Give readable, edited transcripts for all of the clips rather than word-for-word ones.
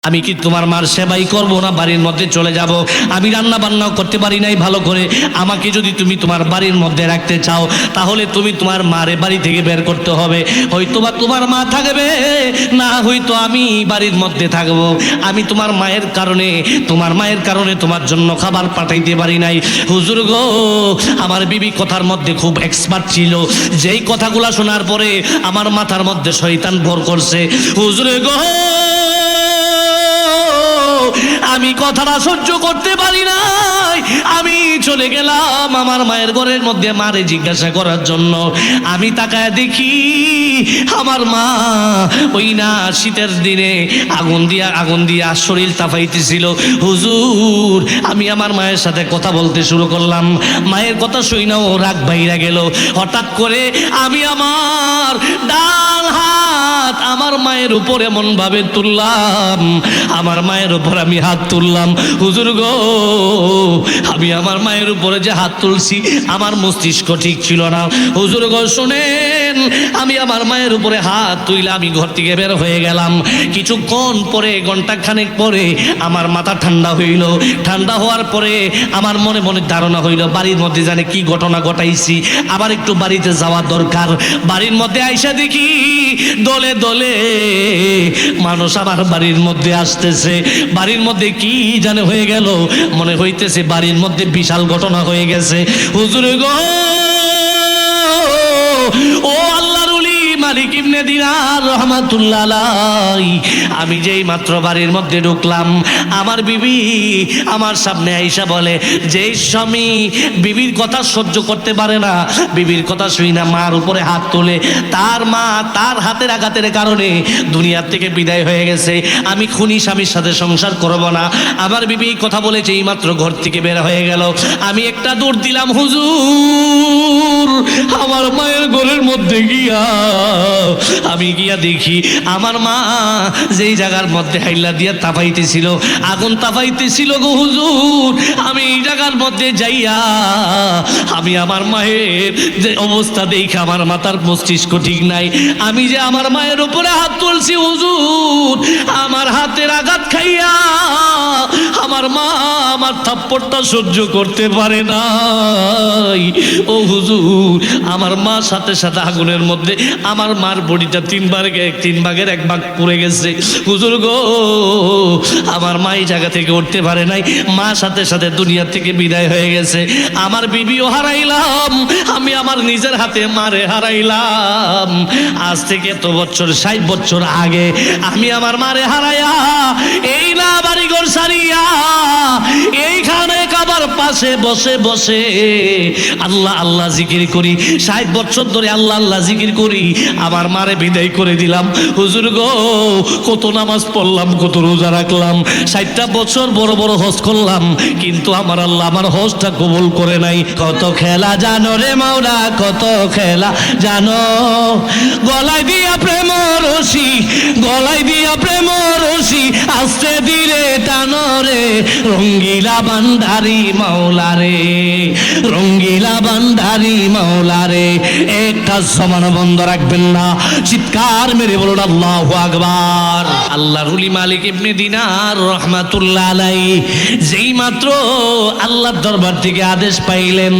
আমি কি তোমার মার সেবাই করব না বাড়ির মধ্যে চলে যাব? আমি রান্না বান্নাও করতে পারি নাই ভালো করে। আমাকে যদি তুমি তোমার বাড়ির মধ্যে রাখতে চাও তাহলে তুমি তোমার মারে বাড়ি থেকে বের করতে হবে। হয়তোবা তোমার মা থাকবে না, হয়তো আমি বাড়ির মধ্যে থাকবো। আমি তোমার মায়ের কারণে তোমার জন্য খাবার পাঠাইতে পারি নাই। হুজুর গো, আমার বিবি কথার মধ্যে খুব এক্সপার্ট ছিল। যেই কথাগুলা শোনার পরে আমার মাথার মধ্যে শয়তান ভর করছে। হুজুর গো, আমি কথাটা সহ্য করতে পারি নাই। আমি চলে গেলাম আমার মায়ের ঘরের মধ্যে মারে জিজ্ঞাসা করার জন্য। আমি তাকায় দেখি আমার মা ওই না শীতের দিনে আগুন দিয়া শরীর তাপাইতেছিল। হুজুর, আমি আমার মায়ের সাথে কথা বলতে শুরু করলাম। মায়ের কথা শুই না ও রাগ বাইরা গেল। হঠাৎ করে আমি আমার ডান হাত আমার মায়ের উপর এমন ভাবে তুললাম, আমার মায়ের উপর আমি হাত তুললাম। হুজুর গো, আমি আমার মায়ের উপরে যে হাত তুলছি আমার মস্তিষ্ক ঠিক ছিল না। হুজুর গো শুনেন, আমি আমার মায়ের উপরে হাত তুইলা আমি ঘর থেকে বের হয়ে গেলাম। কিছুক্ষণ পরে, ঘন্টা খানেক পরে আমার মাথা ঠান্ডা হইল। ঠান্ডা হওয়ার পরে আমার মনে মনে ধারণা হইল বাড়ির মধ্যে জানে কি ঘটনা ঘটাইছি, আবার একটু বাড়িতে যাওয়া দরকার। বাড়ির মধ্যে আইসা দেখি দলে দলে মানুষ আমার বাড়ির মধ্যে আসতেছে। বাড়ির মধ্যে কি জানে হয়ে গেল, মনে হইতেছে বাড়ির মধ্যে বিশাল ঘটনা হয়ে গেছে। হুজুর গো, ও আল্লাহর ওলি মালিক ইবনে দিনার রহমাতুল্লাহ আলাইহি, আমি যেই মাত্র বাড়ির মধ্যে ঢুকলাম, আমার বিবি আমার সামনে আইসা বলে, যেই স্বামী বিবির কথা সহ্য করতে পারে না, বিবির কথা শুই না মার উপরে হাত তোলে, তার মা তার হাতের আঘাতের কারণে দুনিয়ার থেকে বিদায় হয়ে গেছে। আমি খুনি স্বামীর সাথে সংসার করব না। আমার বিবি কথা বলেছে, এই মাত্র ঘর থেকে বের হয়ে গেল। আমি একটা দৌড় দিলাম, হুজুর, আমার মায়ের ঘরের মধ্যে গিয়া আমি গিয়া দেখি আমার মা যেই জায়গার মধ্যে হাইলা দিয়া তাপাইতেছিল, আগুন তাপাইতেছিল গো হুজুর, আমি এই জায়গার মধ্যে যাইয়া আমি আমার মায়ের যে অবস্থা দেখে আমার মাথার মস্তিষ্ক ঠিক নাই। আমি যে আমার মায়ের উপরে হাত তুলছি হুজুর, আমার হাতের আঘাত খাইয়া আমার মা আমার থাপ্পড়টা সহ্য করতে পারে নাই। ও হুজুর, আমার মা সাথে সাথে আগুনের মধ্যে আমার মার বডিটা তিন ভাগের এক ভাগ পড়ে গেছে। হুজুর গো, আমার মা এই জায়গা থেকে উঠতে পারে নাই, মা সাথে সাথে দুনিয়া থেকে বিদায় হয়ে গেছে। আমার বিবিও হারাইলাম, আমি আমার নিজের হাতে মারে হারাইলাম। আজ থেকে তো 60 বছর আগে আমি আমার মারে হারাইয়া এই না বাড়িঘর সারিয়া এইখানে কাবার পাশে বসে বসে আল্লাহ আল্লাহ জিকির করি। 60 বছর ধরে আল্লাহ আল্লাহ জিকির করি, আমার মারে বিদায় করে দিলাম। হুজুর গো, কত নামাজ পড়লাম, কত রোজা রাখলাম, 60টা বছর বড় বড় হজ করলাম, কিন্তু আমার আল্লাহ আমার হজটা কবুল করে নাই। কত খেলা জানো রে মাওলা, কত খেলা জানো, গলায় দিয়া প্রেম রশি, গলায় দিয়া প্রেম রশি, আস্তে ধীরে টানো রে, রঙ্গিলা বান্ধারি মাওলা রে, রঙ্গিলা বান্ধারি মাওলা রে। একটা সমান বন্ধ রাখবেন না, চিৎকার মেরে বলুন আল্লাহু আকবার। আল্লাহর ওলি মালিক ইবনে দিনার রহমাতুল্লাহ আলাইহি যেই মাত্র আল্লাহর দরবার থেকে আদেশ পাইলেন,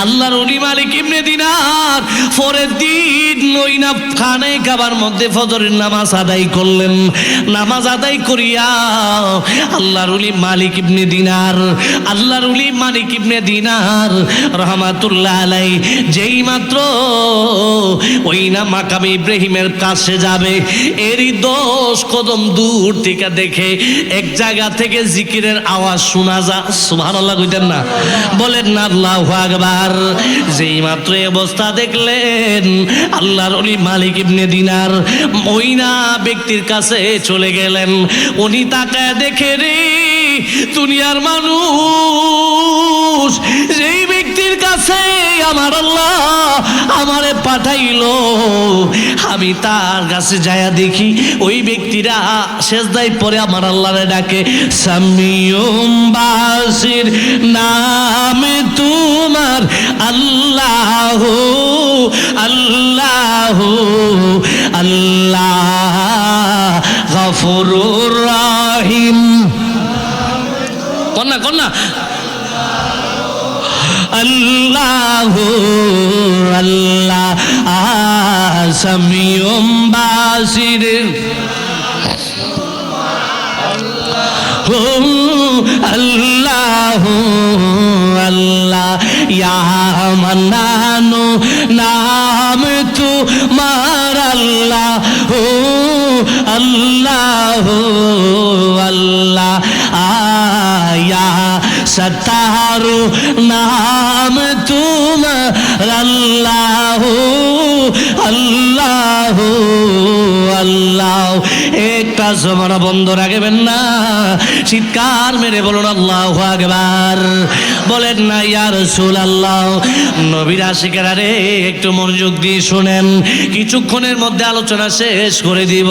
আল্লাহর ওলি মালিক ইবনে দিনার পরের দিন ওই না খানে কাবার মধ্যে ফজরের নামাজ আদায় করলেন। নামাজ আদায় করিয়া আল্লাহর ওলি মালিক ইবনে দিনার, আল্লাহর ওলি মালিক ইবনে দিনার রহমাতুল্লাহ আলাইহি যেই মাত্র ওই না মাকামে ইব্রাহিমের কাছে যাবে, এরই 10 কদম দূর থেকে দেখে এক জায়গা থেকে জিকিরের আওয়াজ শোনা যায়। সুবহানাল্লাহ কইতেন না, বলেন না আল্লাহু আকবার। যেই মাত্র এই অবস্থা দেখলেন, আল্লাহর ওলি মালিক ইবনে দিনার ওই না ব্যক্তির কাছে চলে গেলেন। উনি তাকায় দেখে রে, দুনিয়ার মানুষ যেই ব্যক্তির কাছে আমার আল্লাহ আমারে পাঠাইলো, আমি তার কাছে যায়া দেখি ওই ব্যক্তিরা সেজদায় পড়ে আমার আল্লাহরে ডাকে, সামিউম বাসির নামে তোমার আল্লাহ আল্লাহ আল্লাহ গফুরুর রহিম। কন্যা কন্যা আল্লাহু আল্লাহ সামিউম বাসির আল্লাহু আল্লাহ ইয়া মান্নানু নাম তোমার আল্লাহু আল্লাহু আল্লাহ আয়া সত্তারু নাম তোমার আল্লাহু আল্লাহু আল্লাহ। একটা সময় বন্ধ রাখবেন না, চিৎকার মেরে বলুন আল্লাহু আকবার। বলেন না ইয়া রাসূলুল্লাহ। নবীর আশিকেরা রে, একটু মনোযোগ দিয়ে শুনেন, কিছুক্ষণের মধ্যে আলোচনা শেষ করে দিব।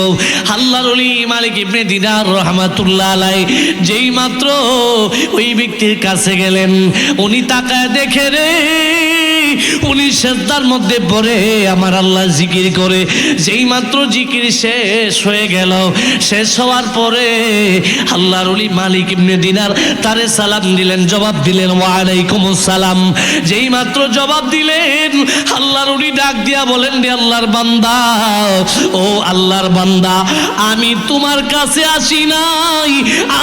আল্লাহর ওলি মালিক ইবনে দিনার রাহমাতুল্লাহ আলাইহি যেই মাত্র ওই ব্যক্তির কাছে গেলেন, উনি তাকায় দেখে রে, উনি সেজদার মধ্যে পড়ে আমার আল্লাহ জিকির করে। যেই মাত্র জিকির শেষ হয়ে গেল, শেষ হওয়ার পরে আল্লাহর ওলি মালিক ইবনে দিনার তারে সালাম দিলেন, জবাব দিলেন ওয়া আলাইকুমুস সালাম। যেই মাত্র জবাব দিলেন, আল্লাহর ওলি ডাক দিয়া বলেন, রে আল্লাহর বান্দা, ও আল্লাহর বান্দা, আমি তোমার কাছে আসি নাই,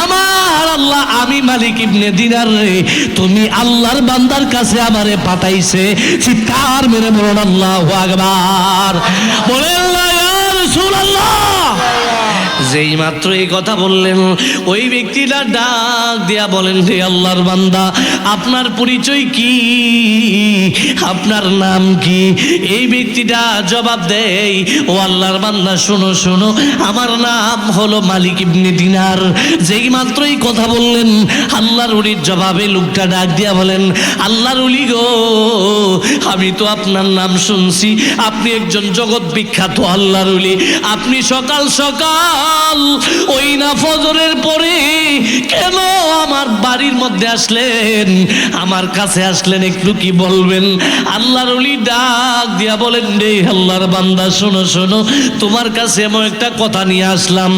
আমার আল্লাহ, আমি মালিক ইবনে দিনার রে, তুমি আল্লাহর বান্দার কাছে আমারে পাঠাইছে। চিৎকার মেরে বলুন আল্লাহু আকবার। বলেন না ইয়া রাসূলুল্লাহ। যেই মাত্র এই কথা বললেন, ওই ব্যক্তিটা ডাক দিয়া বলেন, হে আল্লাহর বান্দা, আপনার পরিচয় কি, আপনার নাম কি? এই ব্যক্তিটা জবাব দেয়, ও আল্লাহর বান্দা, শোনো শোনো, আমার নাম হলো মালিক ইবনে দিনার। যেই মাত্র এই কথা বললেন, আল্লাহর ওলির জবাবে লোকটা ডাক দিয়া বলেন, আল্লাহর ওলি গো, আমি তো আপনার নাম শুনছি, আপনি একজন জগৎ বিখ্যাত আল্লাহর ওলি। আপনি সকাল সকাল ওই না ফজরের পরে কেন আমার বাড়ির মধ্যে আসলেন, আমার কাছে আসলেন, একটু কি বলবেন? আল্লাহর ওলি ডাক দিয়া বলেন, রে আল্লাহর বান্দা, শোনো শোনো, তোমার কাছে এমন একটা কথা নিয়ে আসলাম,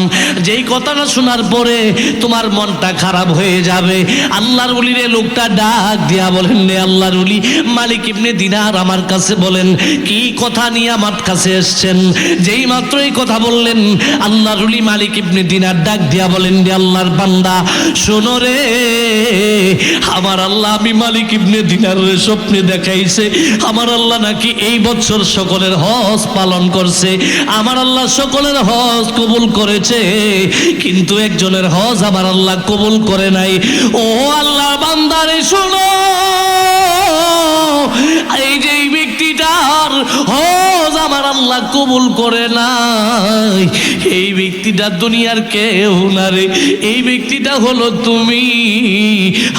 যেই কথাটা শোনার পরে তোমার মনটা খারাপ হয়ে যাবে। আল্লাহর ওলি রে, লোকটা ডাক দিয়া বলেন, রে আল্লাহর ওলি মালিক ইবনে দিনার আমার কাছে বলেন, কি কথা নিয়ে আমার কাছে এসেছেন? যেই মাত্র এই কথা বললেন, আল্লাহর ওলি মালিক ইবনে দিনার ডাক দিয়া বলেন, রে আল্লাহর বান্দা, শোনো রে, আমার আল্লাহ, আমি মালিক ইবনে দিনার স্বপ্নে দেখাইছে, আমার আল্লাহ নাকি এই বছর সকলের হজ পালন করছে, আমার আল্লাহ সকলের হজ কবুল করেছে, কিন্তু একজনের হজ আমার আল্লাহ কবুল করে নাই। ও আল্লাহ বান্দারে শোনো, এই যে এই ব্যক্তিটার হজ আমার আল্লাহ কবুল করে নাই, এই ব্যক্তিটা দুনিয়ার কেউ না রে, এই ব্যক্তিটা হলো তুমি।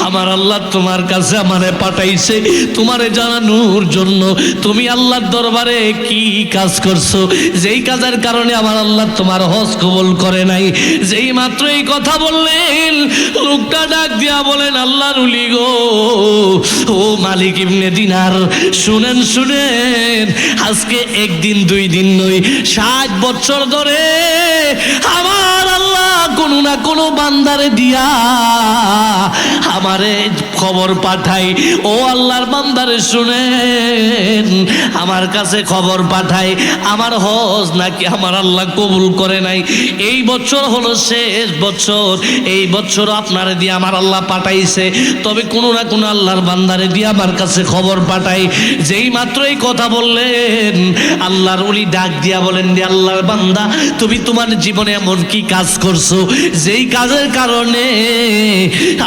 আমার আল্লাহ তোমার কাছে আমারে পাঠাইছে তোমারে জানানোর জন্য, তুমি আল্লাহর দরবারে কি কাজ করছো, যেই কাজের কারণে আমার আল্লাহ তোমার হজ কবুল করে নাই। যেই মাত্র এই কথা বললেন, লোকটা ডাক দিয়া বলেন, আল্লাহর ওলি গো, ও মালিক ইবনে দিনার, শুনেন শুনেন, আজকে একদিন দুই দিন নয়, 60 বছর ধরে আমার আল্লাহ কোনো না কোনো বান্দারে দিয়া আমারে খবর পাঠাই। ও আল্লাহর বান্দারে শুনেন, আমার কাছে খবর পাঠাই, আমার হজ নাকি আমার আল্লাহ কবুল করে নাই। এই বছর হলো শেষ বছর, এই বছর আপনারে দিয়ে আমার আল্লাহ পাঠাইছে, তবে কোনো না কোনো আল্লাহর বান্দারে দিয়ে আমার কাছে খবর পাঠাই। যেই মাত্র এই কথা বললেন, আল্লাহর ওলি ডাক দিয়া বলেন, রে আল্লাহর বান্দা, তুমি তোমার জীবনে এমন কি কাজ করছো, যেই কাজের কারণে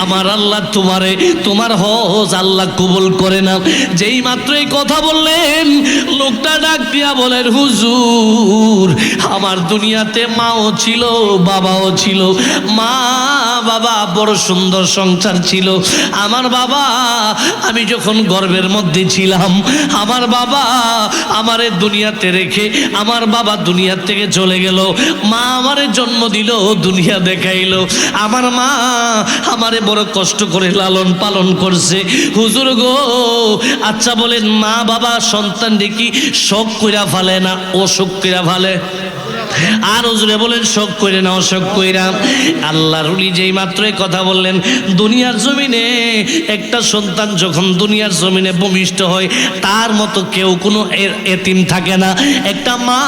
আমার আল্লাহ তোমারে, তোমার হজ আল্লাহ কবুল করে না? যেই মাত্র এই কথা বললেন, লোকটা ডাক দিয়া বলেন, হুজুর, আমার দুনিয়াতে মাও ছিল, বাবাও ছিল, মা বাবা বড় সুন্দর সংসার ছিল। আমার বাবা, আমি যখন গর্ভের মধ্যে ছিলাম, আমার বাবা আমারে দুনিয়াতে রেখে আমার বাবা দুনিয়া থেকে চলে গেল, মা আমারে জন্ম দিল, দুনিয়া দেখাইলো, আমার মা আমারে বড় কষ্ট করে লালন পালন করছে। হুজুর গো, আচ্ছা বলেন, মা বাবা সন্তান দেখি শোক কইরা ফেলে না অসুখ কইরা ফেলে? আর হুজুরে বলেন শোক করে নাও, শোক কইরা। আল্লাহর ওলি যেই মাত্রই কথা বললেন, দুনিয়ার জমিনে একটা সন্তান যখন দুনিয়ার জমিনে ভূমিষ্ঠ হয় তার মতো কেউ কোনো এতিম থাকে না। একটা মা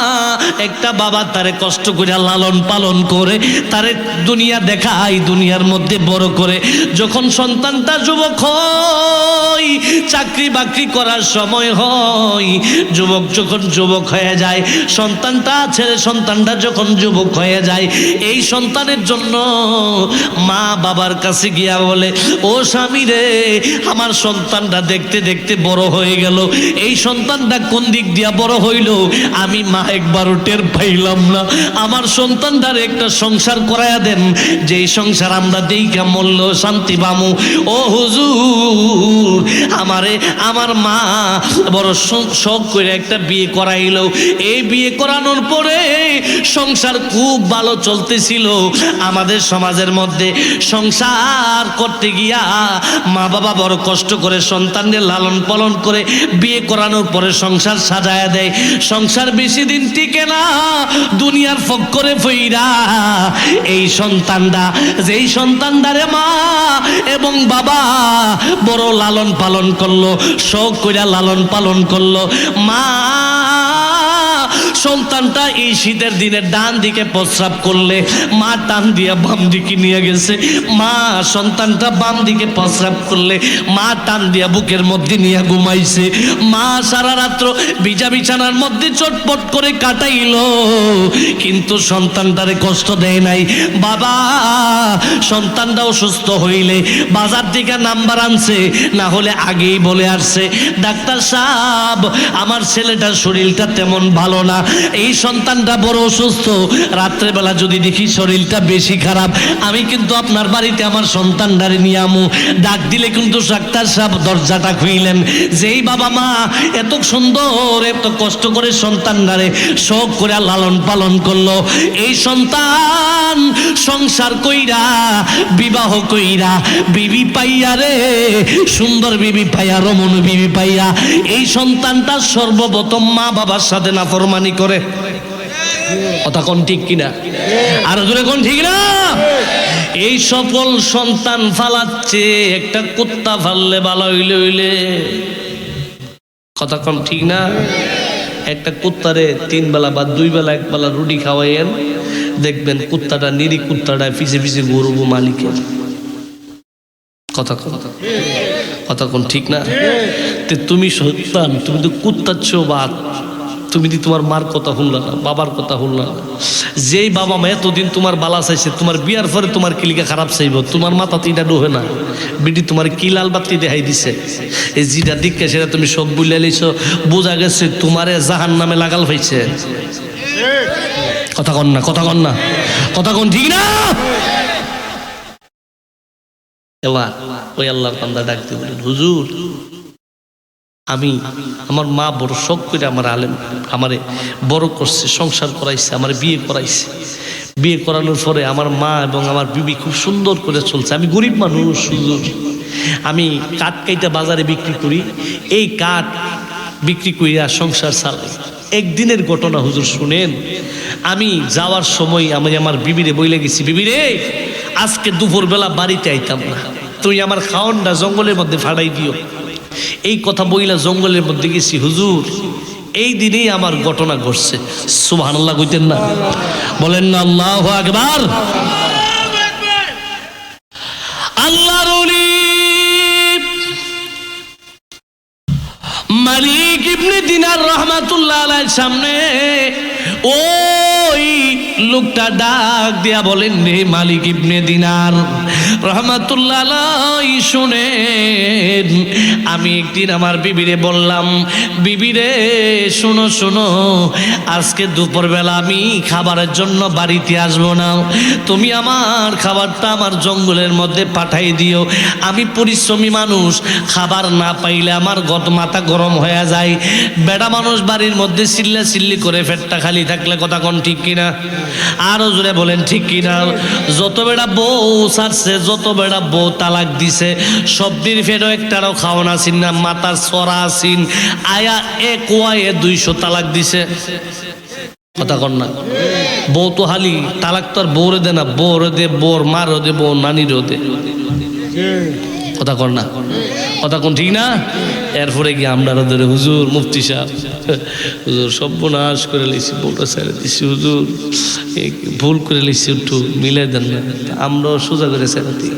একটা বাবা তারে কষ্ট করে লালন পালন করে তারে দুনিয়া দেখায়, দুনিয়ার মধ্যে বড় করে। যখন সন্তানটা যুবক হয়, চাকরি বাকরি করার সময় হয়, যুবক যখন যুবক হয়ে যায়, সন্তানটা ছেলে সন্তানটা যখন যুবক হয়ে যায়, এই সন্তানের জন্য মা বাবার কাছে গিয়া বলে, ও স্বামী রে, আমার সন্তানটা দেখতে দেখতে বড় হয়ে গেল, এই সন্তানটা কোন দিক দিয়া বড় হইল আমি মা একবারও টের পাইলাম না। আমার সন্তানটার একটা সংসার করাইয়া দেন, যেই সংসার আমরা দেইকা মূল্য শান্তি পামু। ও হুজুর, আমারে আমার মা বড় শখ করে একটা বিয়ে করাইল। এই বিয়ে করানোর পরে সংসার খুব ভালো চলতেছিল। আমাদের সমাজের মধ্যে সংসার করতে গিয়া মা বাবা বড় কষ্ট করে সন্তানদের লালন পালন করে বিয়ে করানোর পরে সংসার সাজায়া দেয়। সংসার বেশি দিন টিকে না, দুনিয়ার ফক্করে ফইরা এই সন্তানটা, যেই সন্তানদারে মা এবং বাবা বড় লালন পালন করলো, শখ কইরা লালন পালন করলো, মা সন্তানটা এই শীতের দিনে ডান দিকে প্রস্রাব করলে মা টান দিয়া বাম দিকে নিয়ে গেছে, মা সন্তানটা বাম দিকে প্রস্রাব করলে মা টান দিয়া বুকের মধ্যে নিয়ে ঘুমাইছে। মা সারা রাত্র ভিজা বিছানার মধ্যে চটপট করে কাটাইল, কিন্তু সন্তানটারে কষ্ট দেয় নাই। বাবা সন্তানটা অসুস্থ হইলে বাজার থেকে নাম্বার আনছে, না হলে আগেই বলে আসছে, ডাক্তার সাহেব আমার ছেলেটার শরীরটা তেমন ভালো না, এই সন্তানটা বড় অসুস্থ, রাত্রেবেলা যদি দেখি শরীরটা বেশি খারাপ আমি কিন্তু আপনার বাড়িতে আমার সন্তানটারে নিয়ে আমু। ডাক দিলে কিন্তু ডাক্তার সাহেব দরজাটা খুইলেন। যেই বাবা মা এত সুন্দর এত কষ্ট করে সন্তানটারে শখ করে লালন পালন করলো, এই সন্তান সংসার কইরা বিবাহ কইরা বিবি পাইয়া রে, সুন্দর বিবি পাইয়া, রমণ বিবি পাইয়া, এই সন্তানটা সর্বপ্রথম মা বাবার সাথে নাফরমানি করে। কথা কোন ঠিক কিনা? আর জোরে কোন ঠিক না? এই সফল সন্তান ফালাচ্ছে একটা কুত্তা ফাললে ভালো হইলে হইলে। কথা কোন ঠিক না? একটা কুত্তারে 3 বেলা বা 2 বেলা 1 বেলা রুটি খাওয়াইয়েন, দেখবেন কুত্তাটা নিরি কুত্তাটা পিছে পিছে ঘুরবো মালিকের। কথা কোন ঠিক না? তুমি সন্তান, তুমি তো কুত্তার চেয়েও বাদ, তুমি তো তোমার মার কথা শুনলা না, বাবার কথা শুনলা না। যেই বাবা মা এতদিন তোমার বালা চাইছে, তোমার বিয়ার পরে তোমার কিলিকা খারাপ চাইব, তোমার মাথা তো এটা ডোহে না, বিটি তোমার কি লাল বাতি দেখাই দিছে, এই যেটা দিককে সেটা তুমি সব বুঝলে লিছ, বোঝা গেছে তোমারে জাহান নামে লাগাল পাইছে। কথা কন না, কথা কন না, কথা কন ঠিক না? এবার ওই আল্লাহর বান্দা ডাকতে বলেন, হুজুর আমি আমার মা বড় শখ করে আমার আলেম আমারে বড় করছে, সংসার করাইছে, আমার বিয়ে করাইছে। বিয়ে করানোর পরে আমার মা এবং আমার বিবি খুব সুন্দর করে চলছে। আমি গরিব মানুষ হুজুর, আমি কাঠ কাইটা বাজারে বিক্রি করি, এই কাঠ বিক্রি করিয়া সংসার চালাই। একদিনের ঘটনা হুজুর শুনেন, আমি যাওয়ার সময় আমি আমার বিবিরে বইলে গেছি, বিবিরে আজকে দুপুরবেলা বাড়িতে আইতাম না, তুই আমার খাওয়ানটা জঙ্গলের মধ্যে ফাড়াই দিও। এই কথা বইলা জঙ্গলের মধ্যে গেছি হুজুর, এই দিনেই আমার ঘটনা ঘটছে। সুবহানাল্লাহ কইতেন না? বলেন না আল্লাহু আকবার। আল্লাহর ওলি মালিক ইবনে দিনার রাহমাতুল্লাহ আলাইহির সামনে ওই লোকটা ডাক দিয়া বলেন, রে মালিক ইবনে দিনার রাহমাতুল্লাহ আলাইহি, শুনেন আমি একদিন আমার বিবিরে বললাম, বিবিরে শোনো শোনো, আজকে দুপুরবেলা আমি খাবারের জন্য বাড়িতে আসবো না, তুমি আমার খাবারটা আমার জঙ্গলের মধ্যে পাঠাই দিও। আমি পরিশ্রমী মানুষ, খাবার না পাইলে আমার মাথা গরম হয়ে যায়। বেড়া মানুষ বাড়ির মধ্যে চিল্লা চিল্লি করে পেটটা খালি থাকলে, কথা কোন ঠিক কিনা? আরো জোরে বলেন ঠিক কিনা? যত বেড়া বউ ছাড়ছে, যত বেড়া বউ তালাক দিছে, সবদির ফেরো একটারও খাওয়ান আসিন না, মাথার সরা আসিন, আয়া এক ওয়ায়ে 200 তালাক দিছে। কথা কন না? বউ তো হালি তালাক তো আর বউরে দে না, বউরে দে, বউর মারও দে, বউ নানিরও দে। কথা কর না, কথা কোন ঠিক না? এরপরে গিয়ে আমরা ধরে হুজুর মুফতি সাহেব, হুজুর সর্বনাশ করে লিখছি, বউটা ছেড়ে দিচ্ছি হুজুর, ভুল করে লিখছি, একটু মিলে দেন না। আমরাও সোজা করে ছেড়ে দিই।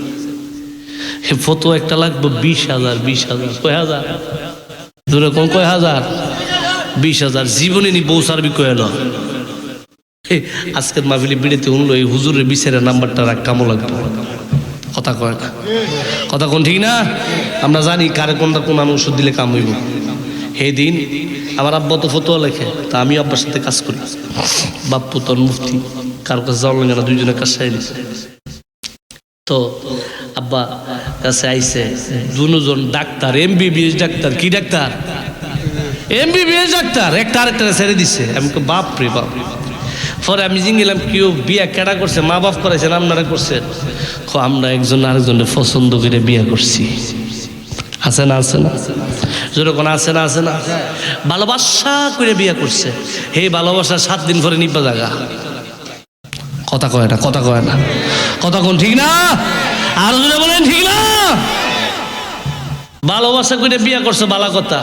ফটো একটা লাগবে 20,000, 20,000, কয় হাজার ধরে কোন কয় হাজার, 20,000 জীবনে নি বউ সার্বি কয়ে এলো। আজকের মাহফিলে বিড়িতে উনলো এই হুজুরের বিচারের নাম্বারটা রাখ, কামো লাগবে। কথা কয় না, কথা কোন ঠিক না? আমরা জানি কারে কোনটা কোন মানুষ দিলে কাম হইব। সেই দিন আমার আব্বা তো ফতোয়া লেখে, তা আমি আব্বার সাথে কাজ করি। বাপ্পু তোর মুফতি, কারো কাছে যাওয়ার লাগে না, দুইজনের কাছে আইছে। তো আব্বা কাছে আইছে দুজন ডাক্তার, MBBS ডাক্তার। কি ডাক্তার? MBBS doctor. একটা আরেকটা ছেড়ে দিচ্ছে। আমি বাপ রে বাপ। পরে আমি জিঙ্গিলাম, কেউ বিয়া কেডা করছে? মা বাপ করাইছেন, আপনারা করছেন? আমরা একজন আরেকজনের পছন্দ করে বিয়া করছি। আছে না, আছে না, যেরকম আছে না, আছে না, ভালোবাসা করে বিয়া করছে। হে ভালোবাসা 7 দিন পরে নিবা জায়গা। কথা কয় না, কথা কয় না, কথা কোন ঠিক না? আর যদি বলেন ঠিক না, ভালোবাসা করে বিয়া করছে, ভালো কথা।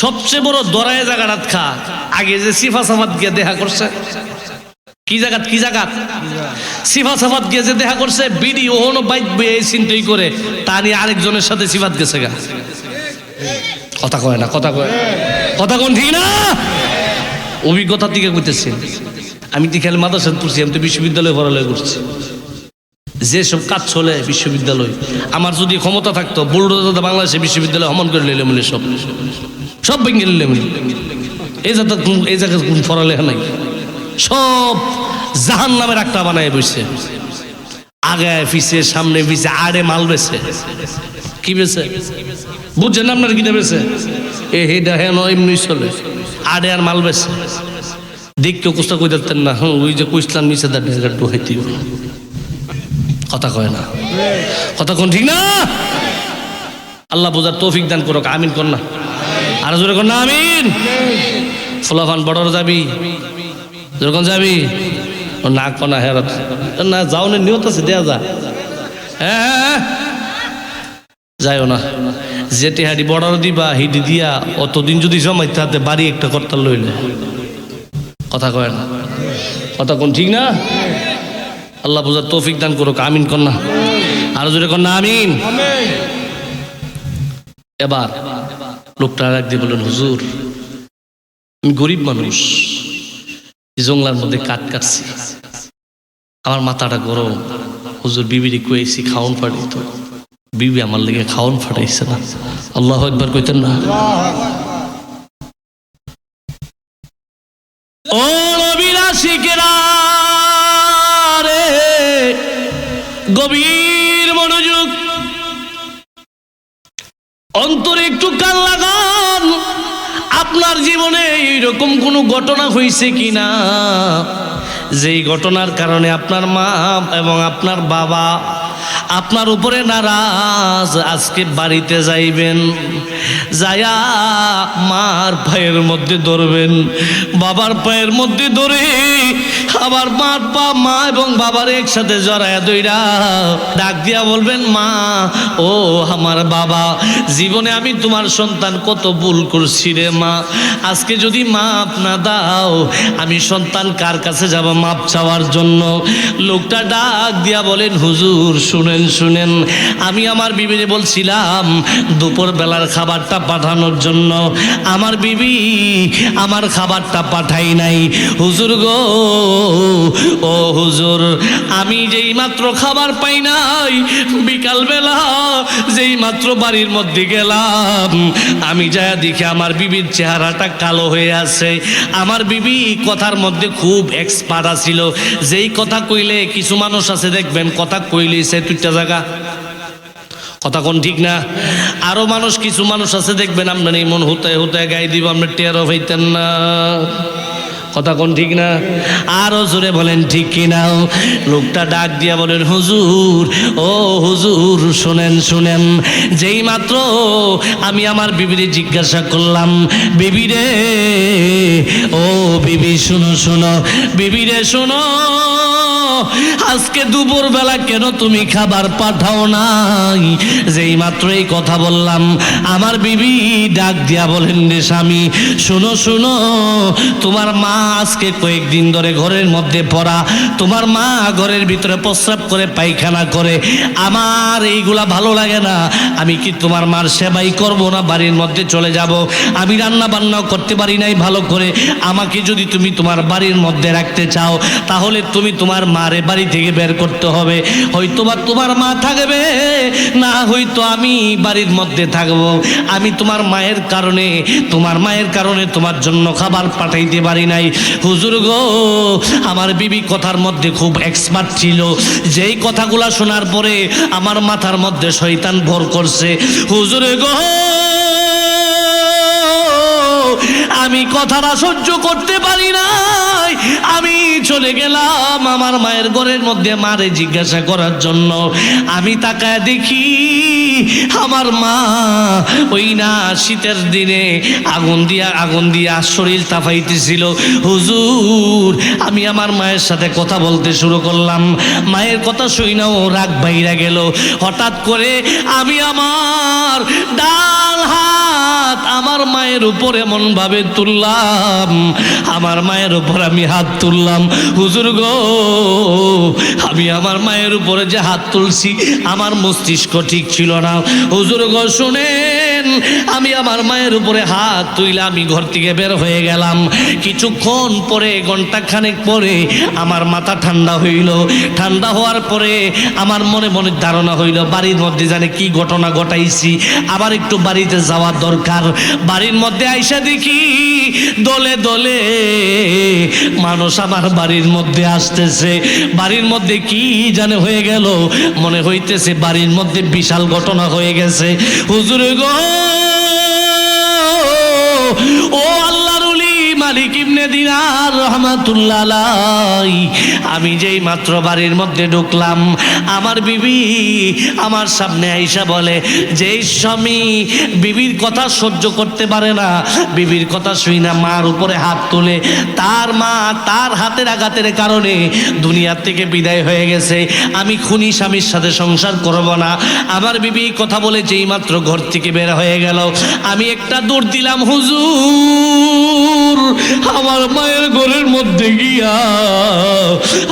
সবচেয়ে বড় দরায় জায়গাটা খা, আগে যে সিফা সাফাত গিয়ে দেখা করছে, কি জায়গাত, কি জায়গাত সিফা সাফাত গিয়ে যে দেখা করছে, বিডি ওহনো বাইক বয়ে চিন্তাই করে তা নিয়ে আরেকজনের সাথে সিফাত গেছে গা। কথা কয় না, কথা কয়, কথা কোন ঠিক না? অভিজ্ঞতা থেকে কইতেছি। আমি তো খেয়াল মাদ্রাসায় পড়ছি, আমি তো বিশ্ববিদ্যালয়ে পড়ালেখা করছি। যেসব কাজ চলে বিশ্ববিদ্যালয়, আমার যদি ক্ষমতা থাকতো বুলডোজার বাংলাদেশে বিশ্ববিদ্যালয় হমন করে নিলে মিলে সব সব ভেঙে নিলে মিলে। এই জায়গায় কোন পড়ালেখা নাই, সব জাহান নামের একটা বানায় বসে, আগে পিছে সামনে পিছে আড়ে মাল বেছে। কি বেছে বুঝছেন আপনার? কিনে বেছে হেডা হেন এমনি চলে, আড়ে আর মাল বেছে। দেখ কেউ কুস্তা কই দিতেন না, ওই যে কুইসলাম নিচে ঢুকাইতে। কথা কয় না, কথা কোন ঠিক না? আল্লাহ বোঝার তৌফিক দান করুক, আমিন কর না, আর জোরে কর না আমিন। ফুলাফান বড়র যাবি, যখন যাবি না কনা হেরত না যাও না, নিয়ত আছে দেয়া যা, হ্যাঁ যাইও না। যেটি হাডি বর্ডার দিবা হিডি দিয়া অতদিন যদি জমাইতে হাতে বাড়ি একটা কর্তার লইলে। কথা কয় না, কথা কোন ঠিক না? আল্লাহ বুঝার তৌফিক দান করুক, আমিন কর না, আর জোরে কর না আমিন। এবার লোকটা এক দিয়ে বললেন, হুজুর আমি গরিব মানুষ, জঙ্গলার মধ্যে কাঠ কাটছি, আমার মাথাটা গরম। হুজুর বিবিরি কয়েছি খাওন ফাটাইতো, বিবি আমার লেগে খাওন ফাটাইছে না। আল্লাহ একবার কইতেন না? ও নবীর আশিকেরা রে, গভীর মনোযোগ, অন্তরে একটু কান লাগান। আপনার জীবনে এইরকম কোনো ঘটনা হয়েছে কিনা, যেই ঘটনার কারণে আপনার মা এবং আপনার বাবা আপনার উপরে নারাজ? আজকে বাড়িতে যাইবেন, যায়া মার পায়ের মধ্যে ধরবেন, বাবার পায়ের মধ্যে ধরে আবার মার পা মা এবং বাবার একসাথে জড়ায়া দইরা ডাক দিয়া বলবেন, মা ও আমার বাবা, জীবনে আমি তোমার সন্তান কত ভুল করছি রে মা, আজকে যদি মাপ না দাও আমি সন্তান কার কাছে যাব মাপ চাওয়ার জন্য? লোকটা ডাক দিয়া বলেন, হুজুর শুনেন শুনেন, আমি আমার বিবিকে বলছিলাম দুপুর বেলার খাবারটা পাঠানোর জন্য, আমার বিবি আমার খাবারটা পাঠাই নাই হুজুর গো। ও হুজুর, আমি যেই মাত্র খাবার পাই নাই, বিকালবেলা যেই মাত্র বাড়ির মধ্যে গেলাম, আমি যা দেখি আমার বিবির চেহারাটা কালো হয়ে আছে। আমার বিবি কথার মধ্যে খুব এক্সপার্ট ছিল, যেই কথা কইলে কিছু মানুষ আছে দেখবেন কথা কইলে সে তুইটা জায়গা, কথা কোন ঠিক না? আরো মানুষ কিছু মানুষ আছে দেখবেন আপনার এই মন হুতায় হুতায় গায়ে দিব, আপনার টেরও হইতেন না। কথা কোন ঠিক না? আরো জোরে বলেন ঠিক কিনা? লোকটা ডাক দিয়া বলেন, হুজুর, ও হুজুর, শুনেন শুনেন, যেই মাত্র আমি আমার বিবিরে জিজ্ঞাসা করলাম, বিবি রে, ও বিবি শুনো শুনো, বিবি রে শোনো, আজকে দুপুর বেলা কেন তুমি খাবার পাঠাও নাই? যেই মাত্র এই কথা বললাম, আমার বিবি ডাক দিয়া বলেন, রে স্বামী, শুনো শুনো, তোমার মা আজকে কয়েকদিন ধরে ঘরের মধ্যে পড়া, তোমার মা ঘরের ভিতরে প্রস্রাব করে পায়খানা করে, আমার এইগুলা ভালো লাগে না। আমি কি তোমার মার সেবাই করব না বাড়ির মধ্যে চলে যাব? আমি রান্না বান্নাও করতে পারি নাই ভালো করে, আমাকে যদি তুমি তোমার বাড়ির মধ্যে রাখতে চাও, তাহলে তুমি তোমার মারে বাড়ি থেকে বের করতে হবে। হয়তো বা তোমার মা থাকবে না, হয়তো আমি বাড়ির মধ্যে থাকবো। আমি তোমার মায়ের কারণে, তোমার মায়ের কারণে তোমার জন্য খাবার পাঠাইতে পারি নাই। হুজুর গো, আমার বিবি কথার মধ্যে খুব এক্সপার্ট ছিল। যেই কথাগুলা শোনার পরে আমার মাথার মধ্যে শয়তান ভর করছে। হুজুর গো, আমি কথাটা সহ্য করতে পারি নাই, আমি চলে গেলাম আমার মায়ের ঘরের মধ্যে মারে জিজ্ঞাসা করার জন্য। আমি তাকায় দেখি আমার মা ওই না শীতের দিনে আগুন দিয়া শরীর তাপাইতেছিল। হুজুর, আমি আমার মায়ের সাথে কথা বলতে শুরু করলাম, মায়ের কথা শুইনাও রাগ বাইরা গেল। হঠাৎ করে আমি আমার ডান হাত আমার মায়ের উপর এমন ভাবে তুললাম, আমার মায়ের উপর আমি হাত তুললাম। হুজুর গো, আমি আমার মায়ের উপরে যে হাত তুলছি, আমার মস্তিষ্ক ঠিক ছিল না। হুজুর গো শুনেন, আমি আমার মায়ের উপরে হাত তুইলে আমি ঘর থেকে বের হয়ে গেলাম। কিছুক্ষণ পরে, ঘন্টা খানেক পরে আমার মাথা ঠান্ডা হইল। ঠান্ডা হওয়ার পরে আমার মনে মনে ধারণা হইল, বাড়ির মধ্যে জানে কি ঘটনা ঘটাইছি, আবার একটু বাড়িতে যাওয়া দরকার। বাড়ির মধ্যে আইসা দেখি দলে দলে মানুষ আমার বাড়ির মধ্যে আসতেছে। বাড়ির মধ্যে কি জানে হয়ে গেল, মনে হইতেছে বাড়ির মধ্যে বিশাল ঘটনা হয়ে গেছে। হুজুর গো, ও আল্লাহর ওলি মালিক ইবনে দিনার রহমাতুল্লাহ আলাইহি, আমি যেই মাত্র বাড়ির মধ্যে ঢুকলাম, আমার বিবি আমার সামনে আইসা বলে, যেই স্বামী বিবির কথা সহ্য করতে পারে না, বিবির কথা শুই না মার উপরে হাত তুলে, তার মা তার হাতের আঘাতের কারণে দুনিয়ার থেকে বিদায় হয়ে গেছে, আমি খুনি স্বামীর সাথে সংসার করব না। আমার বিবি কথা বলে যেই মাত্র ঘর থেকে বের হয়ে গেল, আমি একটা দৌড় দিলাম। হুজুর, আমার মায়ের ঘরের মধ্যে গিয়া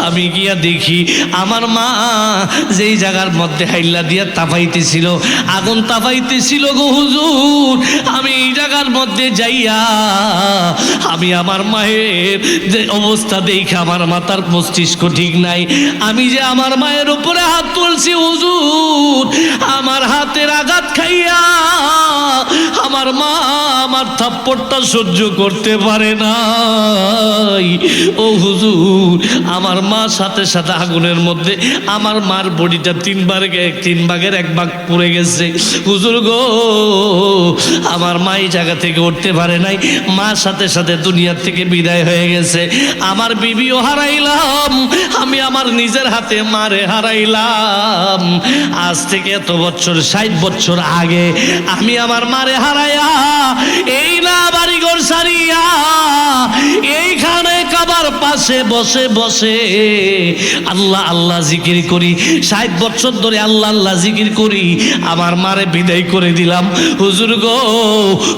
আমি গিয়া দেখি আমার মা যেই জায়গার মধ্যে হাইল্লা দিয়া তাপাইতেছিল, আগুন তাপাইতেছিল গো হুজুর, আমি এই জায়গার মধ্যে যাইয়া আমি আমার মায়ের যে অবস্থা দেখে আমার মাথার মস্তিষ্ক ঠিক নাই। আমি যে আমার মায়ের উপরে হাত তুলছি হুজুর, আমার হাতের আঘাত খাইয়া আমার মা আমার থাপ্পড়টা সহ্য করতে পারে নাই। ও হুজুর, আমার মা সাথে সাথে আগুনের মধ্যে আমার মার বডিটা তিন ভাগের এক ভাগ পড়ে গেছে। হুজুর গো, আমার মা এই জায়গা থেকে উঠতে পারে নাই, মা সাথে সাথে দুনিয়ার থেকে বিদায় হয়ে গেছে। আমার বিবিও হারাইলাম, আমি আমার নিজের হাতে মারে হারাইলাম। আজ থেকে এত বছর, 60 বছর আগে আমি আমার মারে হারাইয়া এই না বাড়িঘর সারিয়া এইখানে কাবার পাশে বসে বসে আল্লাহ আল্লাহ জিকির করি। 60 বছর ধরে আল্লাহ আল্লাহ জিকির করি, আমার মারে বিদায় করে দিলাম। হুজুর গো,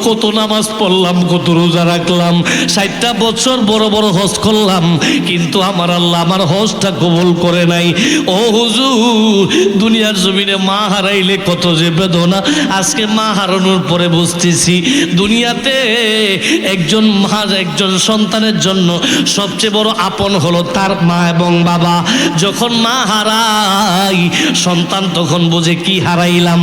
কত নামাজ পড়লাম, কত রোজা রাখলাম, 60টা বছর বড় বড় হজ করলাম, কিন্তু আমার আল্লাহ আমার হজটা কবুল করে নাই। ও হুজুর, দুনিয়ার জমিনে মা হারাইলে কত যে বেদনা, আজকে মা হারানোর পরে বুঝতেছি দুনিয়াতে একজন মা, একজন সন্তানের জন্য সবচেয়ে বড় আপন হলো তার মা এবং বাবা। যখন মা হারাই সন্তান তখন বুঝে কি হারাইলাম,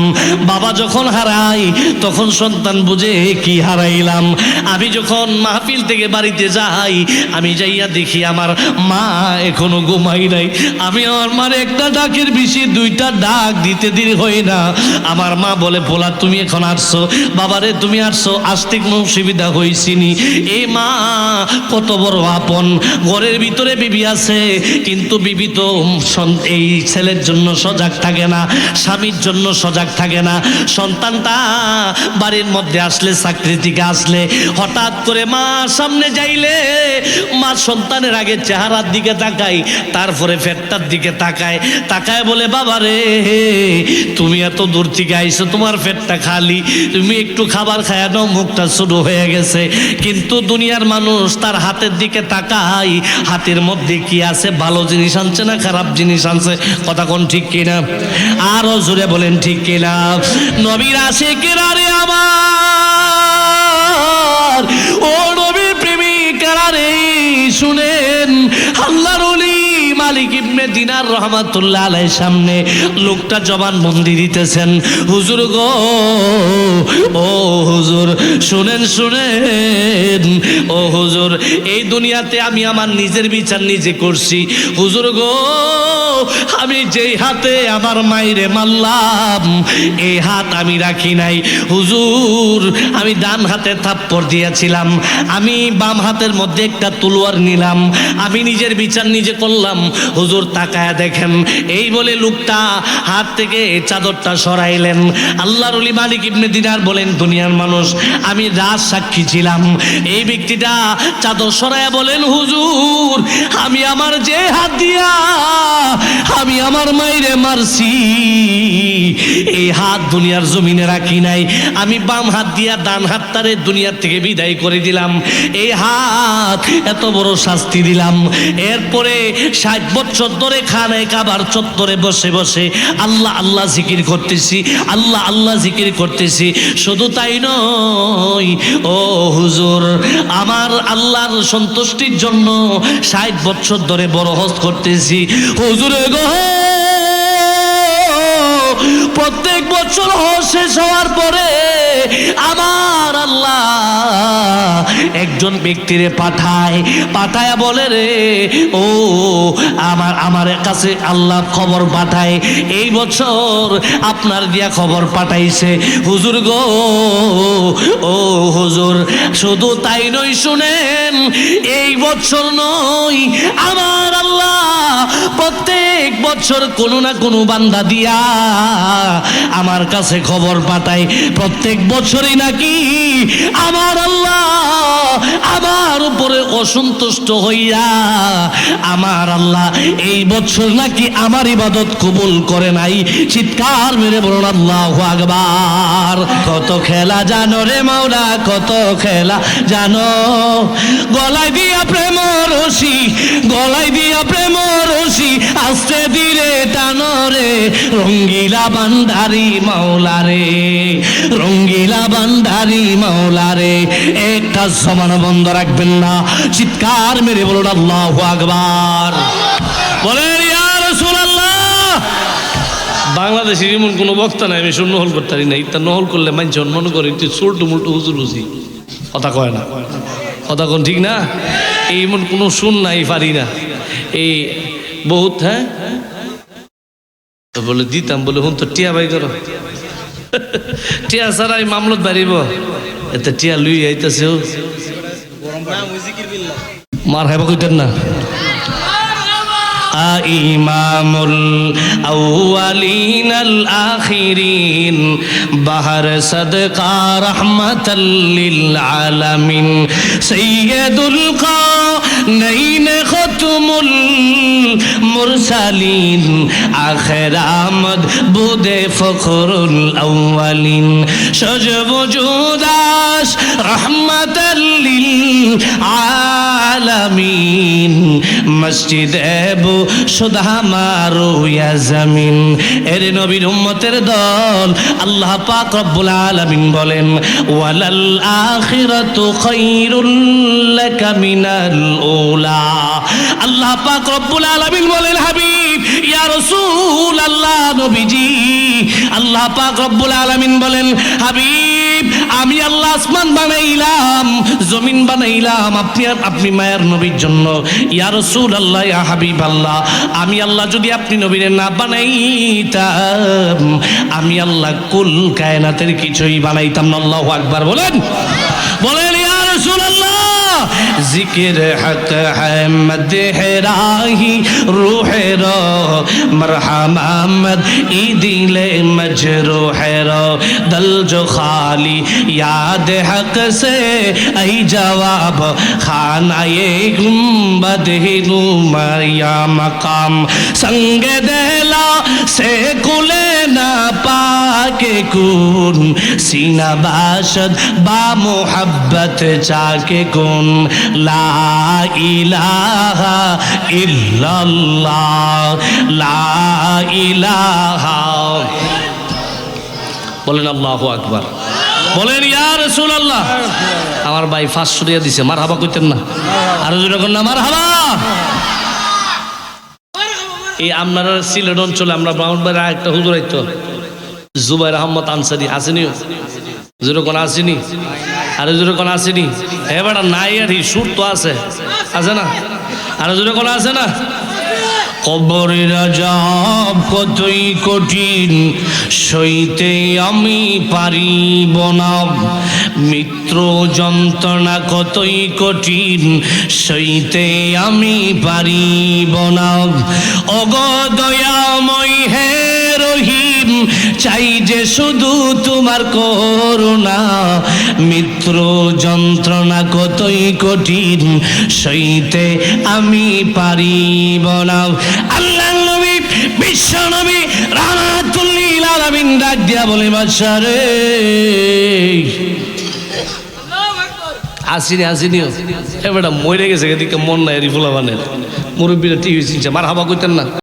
বাবা যখন হারাই তখন সন্তান বুঝে কি হারাইলাম। আমি যখন মাহফিল থেকে বাড়িতে যাই, আমি যাইয়া দেখি আমার মা এখনো ঘুমাই নাই। আমি আমার মার একটা ডাকের বেশি দুইটা ডাক দিতে দেরি হয় না। আমার মা বলে, পোলা তুমি এখন আসছো, বাবারে তুমি আসছো, আসতে কোনো অসুবিধা হয়েছিনি। এই মা কত বড় আপন। ঘরের ভিতরে বিবি আছে, কিন্তু বিবি তো এই ছেলের জন্য সজাগ থাকে না, স্বামীর জন্য সজাগ থাকে না। সন্তানটা বাড়ির মধ্যে আসলে, চাকরি থেকে আসলে, হঠাৎ করে মা সামনে যাইলে মা সন্তানের আগে চেহারার দিকে তাকায়, তারপরে পেটটার দিকে তাকায়, তাকায় বলে, বাবা রে তুমি এত দূর থেকে আইছো, তোমার পেটটা খালি, তুমি একটু খাবার খায় নাও, মুখটা শুরু হয়ে গেছে। কিন্তু দুনিয়ার মানুষ তার হাতের দিকে তাকায়, হাতের মধ্যে কি আছে, ভালো জিনিস আনছে না খারাপ জিনিস আনছে, কথা কোন ঠিক কিনা? আরো জোরে বলেন ঠিক কিনা? নবীর আশিকেরা রে আমার, ও নবীর প্রেমিকেরা রে, শুনেন, আল্লাহর ওলি মালিক ইবনে দিনার রহমাতুল্লাহ আলাইহির সামনে লোকটা জবানবন্দি দিতেছেন, হুজুর গো, ও হুজুর শুনেন, শুনেন, ও হুজুর, এই দুনিয়াতে আমি আমার নিজের বিচার নিজে করছি। হুজুর গো, আমি যেই হাতে আমার মাইরে মারলাম, এই হাত আমি রাখি নাই। হুজুর, আমি ডান হাতে থাপ্পড় দিয়েছিলাম, আমি বাম হাতের মধ্যে একটা তলোয়ার নিলাম, আমি নিজের বিচার নিজে করলাম। হুজুর তাকায়া দেখেন। এই বলে লোকটা হাত থেকে চাদরটা সরাইলেন। আল্লাহর ওলি মালিক ইবনে দিনার বলেন, দুনিয়ার মানুষ, আমি রাজ সাক্ষী ছিলাম। এই ব্যক্তিটা চাদর সরাইয়া বলেন, হুজুর, আমি আমার যে হাত দিয়া আমি আমার মাইরে মারছি, এই হাত দুনিয়ার জমিনে রাখি নাই, আমি বাম হাত দিয়া ডান হাতটারে দুনিয়ার থেকে বিদায় করে দিলাম। এই হাত এত বড় শাস্তি দিলাম। এরপরে 60 বছর ধরে খানায় কাবার চত্বরে বসে বসে আল্লাহ আল্লাহ জিকির করতেছি, আল্লাহ আল্লাহ জিকির করতেছি। শুধু তাই নয়, ও হুজুর, আমার আল্লাহর সন্তুষ্টির জন্য 60 বছর ধরে বড় হজ করতেছি। হুজুর গো, প্রত্যেক বছর হজ শেষ হওয়ার পরে আমার আল্লাহ একজন ব্যক্তিরে পাঠায় বলে, রে ও আমার কাছে আল্লাহ খবর পাঠায়, এই বছর আপনার দিয়া খবর পাঠাইছে। হুজুর গো, ও হুজুর, শুধু তাই নয়, শুনেন, এই বছর নয়, আমার আল্লাহ প্রত্যেক বছর কোনো না কোনো বান্দা দিয়া আমার কাছে খবর পাঠায়। প্রত্যেক বছরই নাকি আমার আল্লাহ আমার উপরে অসন্তুষ্ট হইয়া আমার আল্লাহ এই বছর নাকি আমার ইবাদত কবুল করে নাই। চিৎকার মেরে বলুন আল্লাহু আকবার। কত খেলা জানো রে মাওলা, কত খেলা জানো, গলায় দিয়া প্রেম রশি, গলায় দিয়া প্রেম রশি, আস্তে ধীরে টানো রে, রঙ্গিলা বান্ধারি মাওলা রে, রঙ্গিলা বান্ধারি মাওলা রে। একটা সমান বন্ধ রাখবেন না, চিৎকার মেরে বলুন আল্লাহু আকবার। বলেন ইয়া রাসূলুল্লাহ। বাংলাদেশের এমন কোনো বক্তা নাই আমি শূন্য হল করতে পারি না। ইত্যা নহল করলে মানুষ মনে করে তুই ছোট্ট মোটো হুজুর বুঝি, কথা কয় না, কথা কোন ঠিক না? এমন কোনো শুন নাই পারি না। এই বহুত, হ্যাঁ বলে দিতাম, বলে হুন তো টিয়া বাই করো, টিয়া ছাড়াই মামলত বাড়িব, এতে টিয়া লুই আইতেছে, মার খাইব কইতেন না। ইমামুল আউয়ালিন আল আখিরিন, বাহার সাদকা রাহমাতাল লিল আলামিন, সাইয়্যিদুল কাওনাইন খতমুল মুরসালিন, আখির আমদ বুদে ফখরুল আউয়ালিন, সজ ওজুদাস রাহমাতাল লিল আলামিন, মসজিদ এবু সুধা মারু ইয়া জামিন। এর নবীর উম্মতের দল, আল্লাহ পাক রব্বুল আলামিন বলেন, ওয়ালাল আখিরাতু খায়রুল লাকা মিনাল উলা। আল্লাহ পাক রব্বুল আলামিন বলেন, হাবিব ইয়া রাসূলুল্লাহ, নবীজি আল্লাহ পাক রব্বুল আলামিন বলেন হাবিব আমি আল্লাহ আসমান বানাইলাম জমিন বানাইলাম আপনি মায়ের নবীর জন্য ইয়া রাসূলুল্লাহ ইয়া হাবিবাল্লাহ আমি আল্লাহ যদি আপনি নবীরে না বানাইতাম আমি আল্লাহ কুল কায়নাতের কিছুই বানাইতাম না আল্লাহু আকবার বলেন বলেন ইয়া রাসূলুল্লাহ জিকির হক है मदह राही रूह रो मरहमत ई दिल मजरूह रो दल जो खाली याद हक से आई जवाब खाना ये गुंबद ही नुमाया मकाम संग देला से कुले ना पाके कुन सीना बाशद बा मोहब्बत चाके कुन ला ইলাহা ইল্লাল্লাহ লা ইলাহা বলেন আল্লাহু আকবার বলেন ইয়া রাসূলুল্লাহ আমার ভাই 500 টাকা দিছে মারহাবা কইতেন না আর যখন না মারহাবা এই আপনারা সিলেট অঞ্চলে আমরা ব্রাহ্মণবাড়িয়া একটা হুজুর আইতো জুবাইর আহমদ আনসারী আসেনি যেরকম আসেনি আর যেরকম আসেনি এবার নাই আর সুর তো আছে না আর যেরকম আছে না কবরের আযাব কতই কঠিন সইতে আমি পারিব না মিত্র যন্ত্রণা কতই কঠিন সইতে আমি পারিব না ওগো দয়াময় হে রহিম চাই যে শুধু তোমার করুণা মিত্র যন্ত্রণা কতই কঠিন সইতে আমি পারিব না আল্লাহ নবী বিশ্ব নবী রাহমাতুল লিল আলামিন ডাক দিয়া বলে বাদশা রে আসিনি এবারে মরে গেছে এদিকে মন নাই রিফুলা বানের মুরব্বীরা ঠিক হয়েছে মারহাবা কইতেন না